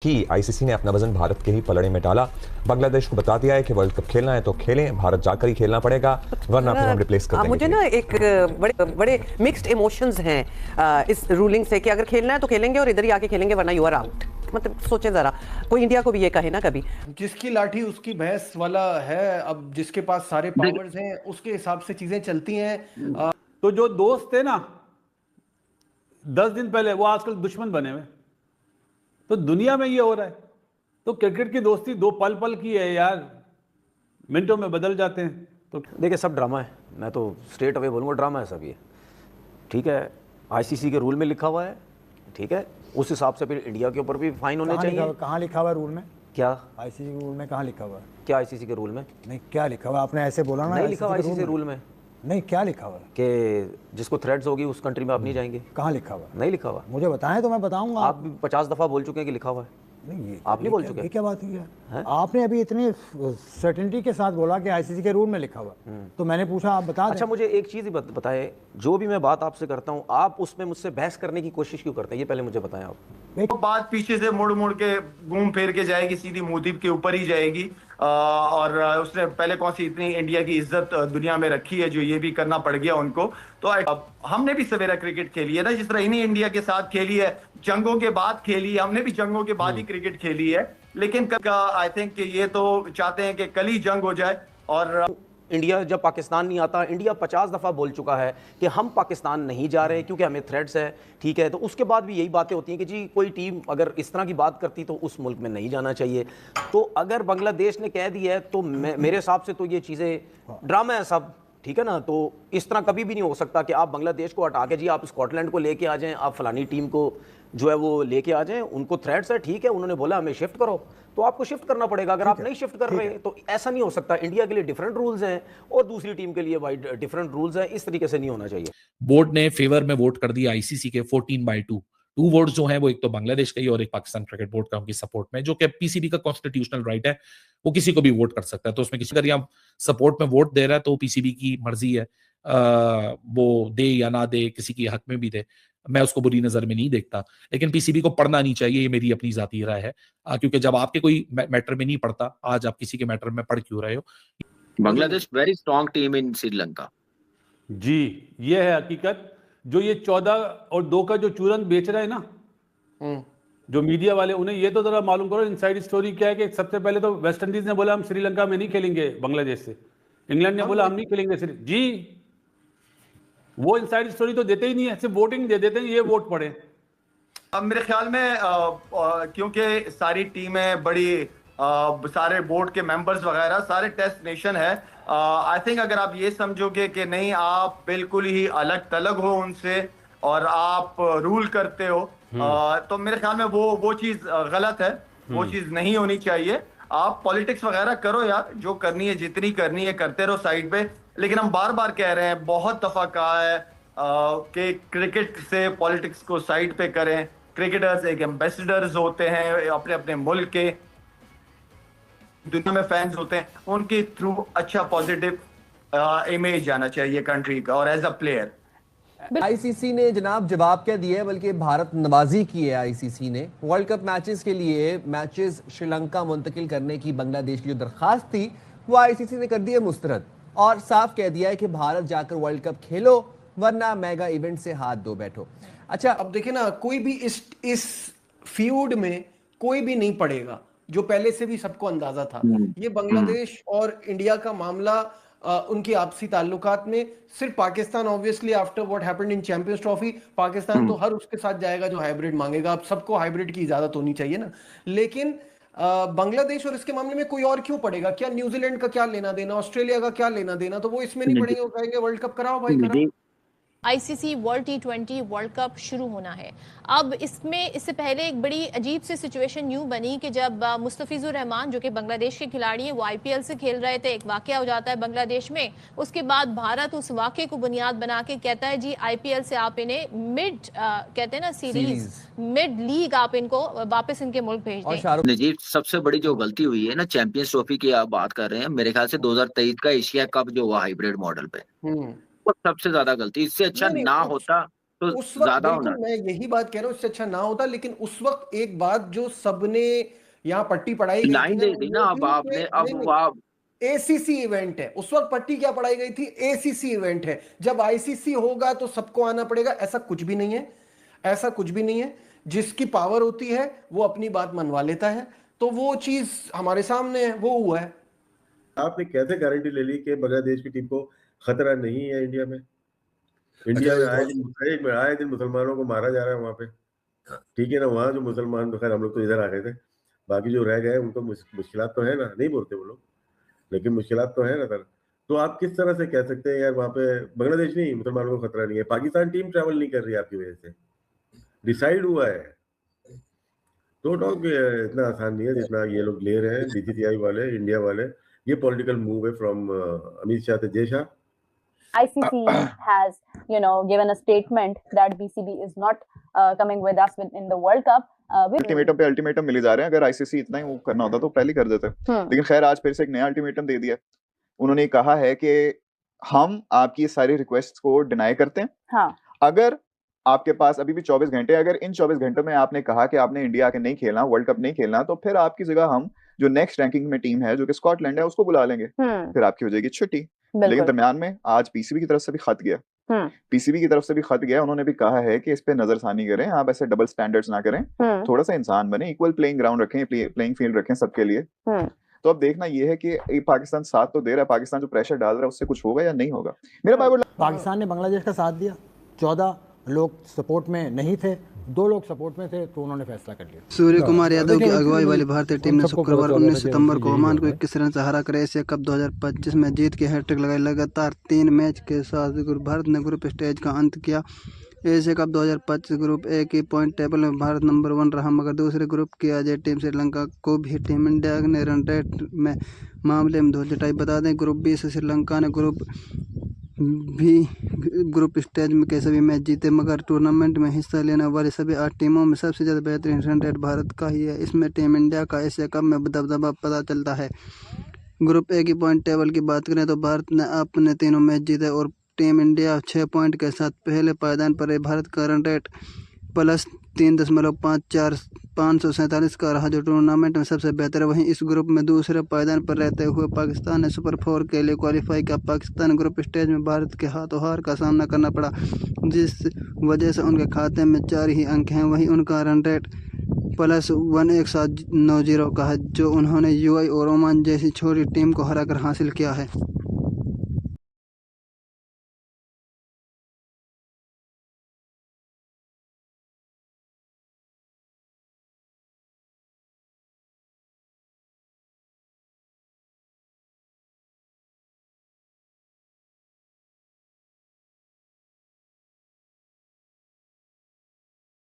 कि आईसीसी ने अपना वजन भारत के ही पलड़े में डाला। बांग्लादेश को बता दिया है कि वर्ल्ड कप खेलना है तो खेलें, भारत जाकर ही खेलना पड़ेगा, वरना फिर हम रिप्लेस कर देंगे। मुझे ना एक बड़े बड़े मिक्स्ड इमोशंस हैं इस रूलिंग से कि अगर खेलना है तो खेलेंगे और इधर ही आके खेलेंगे, वरना यू आर आउट। मतलब सोचें जरा, कोई इंडिया को भी ये कहे ना कभी। जिसकी लाठी उसकी भैंस वाला है। अब जिसके पास सारे पावर्स हैं उसके हिसाब से चीजें चलती हैं। तो जो दोस्त थे ना 10 दिन पहले, वो आजकल दुश्मन बने हुए। तो दुनिया में ये हो रहा है। तो क्रिकेट की दोस्ती 2 पल पल की है यार, मिनटों में बदल जाते हैं। तो देखिए, सब ड्रामा है। मैं तो स्ट्रेट अवे बोलूँगा, ड्रामा है सब ये। ठीक है, आईसीसी के रूल में लिखा हुआ है, ठीक है, उस हिसाब से फिर इंडिया के ऊपर भी फाइन होने चाहिए। कहाँ लिखा हुआ है रूल में? क्या आईसीसी के रूल में कहाँ लिखा हुआ है? क्या आईसीसी के रूल में नहीं, क्या लिखा हुआ? आपने ऐसे बोला ना। नहीं लिखा हुआ आईसीसी रूल में। नहीं, क्या लिखा हुआ है? कि जिसको थ्रेड्स होगी उस कंट्री में आप नहीं जाएंगे। कहाँ लिखा हुआ? नहीं लिखा हुआ। मुझे बताएं तो मैं बताऊंगा। आप भी 50 दफा बोल चुके हैं कि लिखा हुआ है। नहीं, आप नहीं बोल चुके? ये क्या बात हुई है? आपने अभी इतनी सर्टेनिटी के साथ बोला कि आईसीसी के रूल में लिखा हुआ, तो मैंने पूछा आप बता दें। अच्छा, मुझे एक चीज़ ही बताएं, जो भी मैं बात आपसे करता हूँ आप उसमें मुझसे बहस करने की कोशिश क्यों करते हैं, ये पहले मुझे बताएं आप। बात पीछे से मुड़ मुड़ के घूम फिर के जाएगी, सीधी मुदीब के ऊपर ही जाएगी। और उसने पहले कौन सी इतनी इंडिया की इज्जत दुनिया में रखी है जो ये भी करना पड़ गया उनको। तो हमने भी सवेरा क्रिकेट खेली है ना, जिस तरह इन्हीं इंडिया के साथ खेली है, जंगों के बाद खेली है, हमने भी जंगों के बाद ही क्रिकेट खेली है। लेकिन आई थिंक ये तो चाहते हैं कि कल ही जंग हो जाए। और इंडिया जब पाकिस्तान नहीं आता, इंडिया 50 दफ़ा बोल चुका है कि हम पाकिस्तान नहीं जा रहे क्योंकि हमें थ्रेट्स है, ठीक है। तो उसके बाद भी यही बातें होती हैं कि जी कोई टीम अगर इस तरह की बात करती तो उस मुल्क में नहीं जाना चाहिए। तो अगर बांग्लादेश ने कह दिया है तो मेरे हिसाब से तो ये चीज़ें ड्रामा है सब, ठीक है ना। तो इस तरह कभी भी नहीं हो सकता कि आप बांग्लादेश को हटा के जी आप स्कॉटलैंड को लेके आ जाएं, आप फलानी टीम को जो है वो लेके आ जाएं। उनको थ्रेट्स है, ठीक है, उन्होंने बोला हमें शिफ्ट करो तो आपको शिफ्ट करना पड़ेगा। अगर आप नहीं शिफ्ट कर रहे तो ऐसा नहीं हो सकता। इंडिया के लिए डिफरेंट रूल्स हैं और दूसरी टीम के लिए भाई डिफरेंट रूल्स हैं। इस तरीके से नहीं होना चाहिए। बोर्ड ने फेवर में वोट कर दिया आईसीसी के 14/2। 2 वोट्स जो हैं वो एक तो बांग्लादेश का ही और एक पाकिस्तान क्रिकेट बोर्ड का उनकी सपोर्ट में, जो कि पीसीबी का कॉन्स्टिट्यूशनल राइट है, वो किसी को भी वोट कर सकता है। तो उसमें किसी अगर यहाँ सपोर्ट में वोट दे रहा है तो पीसीबी की मर्जी है, वो दे या ना दे, किसी की हक में भी दे, मैं उसको बुरी नजर में नहीं देखता। लेकिन पीसीबी को पढ़ना नहीं चाहिए, ये मेरी अपनी जाती राय है, क्योंकि जब आपके कोई मैटर में नहीं पड़ता, आज आप किसी के मैटर में पढ़ क्यों रहे हो। बांग्लादेश वेरी स्ट्रॉन्ग टीम इन श्रीलंका। जी, ये है हकीकत। जो ये 14 और 2 का जो चूरन बेच रहा है ना, जो मीडिया वाले, उन्हें ये तो जरा मालूम करो इनसाइड स्टोरी क्या है। कि सबसे पहले तो वेस्ट इंडीज ने बोला हम श्रीलंका में नहीं खेलेंगे बांग्लादेश से, इंग्लैंड ने बोला हम नहीं खेलेंगे जी। वो इनसाइड स्टोरी तो देते ही नहीं है, सिर्फ वोटिंग दे देते हैं, ये वोट पड़े। अब मेरे ख्याल में क्योंकि सारी टीमें बड़ी, सारे बोर्ड के मेंबर्स वगैरह सारे टेस्ट नेशन है, आई थिंक अगर आप ये समझोगे कि नहीं आप बिल्कुल ही अलग थलग हो उनसे और आप रूल करते हो, तो मेरे ख्याल में वो चीज गलत है। वो चीज नहीं होनी चाहिए। आप पॉलिटिक्स वगैरह करो यार, जो करनी है जितनी करनी है करते रहो साइड पे। लेकिन हम बार बार कह रहे हैं, बहुत दफा कहा है कि क्रिकेट से पॉलिटिक्स को साइड पे करें। क्रिकेटर्स एक एम्बेसडर्स होते हैं अपने अपने मुल्क के, दुनिया में फैंस होते हैं, उनके थ्रू अच्छा पॉजिटिव इमेज जाना चाहिए कंट्री का और एज अ प्लेयर। आईसीसी ने जनाब जवाब क्या दिया है, बल्कि भारत नवाजी की है। आईसीसी ने वर्ल्ड कप मैचेस के लिए मैचेस श्रीलंका मुंतकिल करने की बांग्लादेश की जो दरखास्त थी वो आईसीसी ने कर दी है मुस्तरद, और साफ कह दिया है कि भारत जाकर वर्ल्ड कप खेलो, वरना मेगा इवेंट से हाथ धो बैठो। अच्छा, अब देखिए ना, कोई भी इस फ्यूड में कोई भी नहीं पड़ेगा, जो पहले से भी सबको अंदाजा था। ये बांग्लादेश और इंडिया का मामला उनकी आपसी ताल्लुकात में सिर्फ Pakistan, obviously after what happened in champions trophy, Pakistan तो हर उसके साथ जाएगा जो हाइब्रिड मांगेगा। अब सबको हाइब्रिड की इजाजत होनी चाहिए ना। लेकिन बांग्लादेश और इसके मामले में कोई और क्यों पड़ेगा? क्या न्यूजीलैंड का क्या लेना देना, ऑस्ट्रेलिया का क्या लेना देना? तो वो इसमें नहीं पड़ेंगे, वो कहेंगे वर्ल्ड कप कराओ भाई, कराओ। ICC world T20 world cup शुरू होना है। अब इससे पहले एक बड़ी अजीब सी सिचुएशन यूं बनी कि जब मुस्तफिजुर रहमान जो कि बांग्लादेश के खिलाड़ी हैं वो आईपीएल से खेल रहे थे, एक वाकया हो जाता है बांग्लादेश में। उसके बाद भारत उस वाकये को बुनियाद बना के कहता है जी आईपीएल से आप इन्हें मिड कहते हैं ना सीरीज मिड लीग आप इनको वापस इनके मुल्क भेज दें। नजीब, सबसे बड़ी जो गलती हुई है ना चैंपियंस ट्रॉफी की आप बात कर रहे हैं, मेरे ख्याल से 2023 का एशिया कप जो हुआ हाइब्रिड मॉडल पे, सबसे ज्यादा गलती। इससे अच्छा ना होता तो उस वक्त ज्यादा बिल्कुल होना। मैं यही बात कह रहा हूँ, इससे अच्छा ना होता, लेकिन उस वक्त एक बात जो सबने यहाँ पट्टी पढ़ाई गई थी लाइन ना, दे वो दी ना ये अब थी आपने, कि अब वो आप एसीसी इवेंट है। उस वक्त पट्टी क्या पढ़ाई गई थी? एसीसी इवेंट है। जब आईसीसी होगा तो सबको आना पड़ेगा, ऐसा कुछ भी नहीं है, ऐसा कुछ भी नहीं है। जिसकी पावर होती है वो अपनी बात मनवा लेता है, तो वो चीज हमारे सामने है, वो हुआ है। आपने कैसे गारंटी ले ली कि बांग्लादेश की टीम को खतरा नहीं है इंडिया में? इंडिया में आए दिन मुसलमानों को मारा जा रहा है वहां पे, ठीक है ना? वहाँ जो मुसलमान, तो खैर हम लोग तो इधर आ गए थे, बाकी जो रह गए उनको मुश्किलात तो है ना, नहीं बोलते वो लोग, लेकिन मुश्किलात तो है ना सर। तो आप किस तरह से कह सकते हैं यार वहाँ पे बांग्लादेश नहीं, मुसलमानों को खतरा नहीं है? पाकिस्तान टीम ट्रैवल नहीं कर रही आपकी वजह से, डिसाइड हुआ है। तो डॉग इतना आसान नहीं है जितना ये लोग ले रहे हैं, बीसीसीआई वाले, इंडिया वाले। ये पॉलिटिकल मूव है फ्रॉम अमित शाह से Jay Shah. ICC has, given a statement that BCB is not coming with us in the World Cup. Ultimatum पे अल्टीमेटम मिले जा रहे हैं। अगर आईसीसी इतना ही वो करना होता तो पहले कर देते, लेकिन खैर आज फिर से एक नया अल्टीमेटम दे दिया। उन्होंने कहा है कि हम आपकी सारी रिक्वेस्ट को डिनाई करते हैं। हाँ। अगर आपके पास अभी भी 24 घंटे, अगर इन 24 घंटों में आपने कहा कि आपने इंडिया के नहीं खेलना, वर्ल्ड कप नहीं खेलना, तो फिर आपकी जगह हम जो नेक्स्ट रैंकिंग में टीम है जो कि स्कॉटलैंड है उसको बुला लेंगे, फिर आपकी हो जाएगी छुट्टी। लेकिन दरमियान में आज पीसीबी की तरफ से भी खत गया, पीसीबी की तरफ से भी खत गया। उन्होंने भी कहा है कि इस पे नजरसानी करें, आप ऐसे डबल स्टैंडर्ड्स ना करें, थोड़ा सा इंसान बने, इक्वल प्लेइंग ग्राउंड रखें, प्लेइंग फील्ड रखें सबके लिए। तो अब देखना ये है कि पाकिस्तान साथ तो दे रहा है, पाकिस्तान जो प्रेशर डाल रहा है उससे कुछ होगा या नहीं होगा। मेरा पाकिस्तान ने बांग्लादेश का साथ दिया, 14 लोग सपोर्ट में नहीं थे, 2 लोग सपोर्ट में थे, तो उन्होंने फैसला कर लिया। सूर्य कुमार यादव की अगुवाई वाली भारतीय टीम ने शुक्रवार 19 सितंबर को ओमान को 21 रन से हरा कर एशिया कप 2025 में जीत के हैट्रिक लगाई। लगातार 3 मैच के साथ भारत ने ग्रुप स्टेज का अंत किया। एशिया कप 2025 ग्रुप ए की पॉइंट टेबल में भारत नंबर 1 रहा, मगर दूसरे ग्रुप की अजय टीम श्रीलंका को भी टीम इंडिया ने रन रेट में मामले में धूल चटाई। बता दें ग्रुप बी से श्रीलंका ने ग्रुप स्टेज में के सभी मैच जीते, मगर टूर्नामेंट में हिस्सा लेने वाली सभी 8 टीमों में सबसे ज़्यादा बेहतरीन रन रेट भारत का ही है। इसमें टीम इंडिया का एशिया कप में दबदबा पता चलता है। ग्रुप ए की पॉइंट टेबल की बात करें तो भारत ने अपने 3 मैच जीते और टीम इंडिया 6 पॉइंट के साथ पहले पायदान पर है। भारत का रन रेट प्लस 3.54 547 का रहा, जो टूर्नामेंट में सबसे बेहतर है। वहीं इस ग्रुप में दूसरे पायदान पर रहते हुए पाकिस्तान ने सुपर 4 के लिए क्वालिफाई किया। पाकिस्तान ग्रुप स्टेज में भारत के हाथों हार का सामना करना पड़ा, जिस वजह से उनके खाते में 4 ही अंक हैं। वहीं उनका रन रेट प्लस 11790 का है, जो उन्होंने यूएई और ओमान जैसी छोटी टीम को हराकर हासिल किया है।